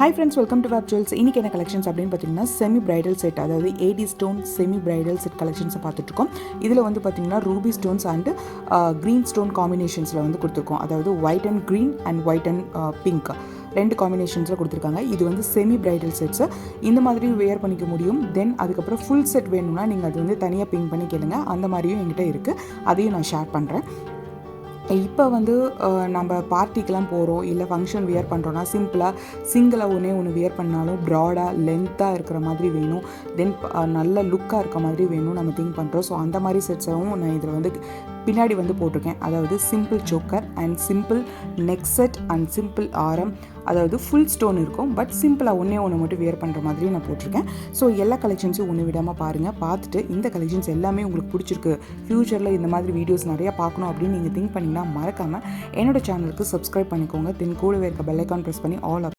Hi friends, welcome to vape jewels. இன்றைக்கி என்ன collections அப்படின்னு பார்த்தீங்கன்னா செமி பிரைடல் செட், அதாவது 80 ஸ்டோன் செமி பிரைடல் செட் கலெக்ஷன்ஸை பார்த்துட்ருக்கோம். இதில் வந்து பார்த்திங்கன்னா ruby stones and green stone காம்பினேஷன்ஸில் வந்து கொடுத்துருக்கோம். அதாவது white and green and white and pink ரெண்டு காம்பினேஷன்ஸில் கொடுத்துருக்காங்க. இது வந்து செமி பிரைடல் செட்ஸு. இந்த மாதிரி வேர் பண்ணிக்க முடியும். தென் அதுக்கப்புறம் ஃபுல் செட் வேணும்னா நீங்கள் அது வந்து தனியாக பிங்க் பண்ணி கேளுங்க. அந்த மாதிரியும் என்கிட்ட இருக்குது, அதையும் நான் ஷேர் பண்ணுறேன். இப்போ வந்து நம்ம பார்ட்டிக்கெலாம் போகிறோம், இல்லை ஃபங்க்ஷன் வியர் பண்ணுறோன்னா சிம்பிளாக சிங்கிளாக ஒன்று வியர் பண்ணாலும் ப்ராடாக லென்த்தாக இருக்கிற மாதிரி வேணும், தென் நல்ல லுக்காக இருக்க மாதிரி வேணும் நம்ம திங்க் பண்ணுறோம். ஸோ அந்த மாதிரி செட்ஸாகவும் நான் இதில் வந்து பின்னாடி வந்து போட்டிருக்கேன். அதாவது simple choker and simple neck set and simple ஆரம், அதாவது ஃபுல் ஸ்டோன் இருக்கும் பட் சிம்பிளாக ஒன்று மட்டும் வியர் பண்ணுற மாதிரி நான் போட்டிருக்கேன். ஸோ எல்லா கலெக்ஷன்ஸும் ஒன்று விடாமல் பாருங்கள். பார்த்துட்டு இந்த கலெக்ஷன்ஸ் எல்லாமே உங்களுக்கு பிடிச்சிருக்கு, ஃப்யூச்சரில் இந்த மாதிரி வீடியோஸ் நிறையா பார்க்கணும் அப்படின்னு நீங்கள் திங்க் பண்ணிங்கன்னா மறக்காமல் என்னோட சேனலுக்கு சப்ஸ்கிரைப் பண்ணிக்கோங்க. தென் கூடவே இருக்க பெல் ஐக்கான் ப்ரெஸ் பண்ணி ஆல்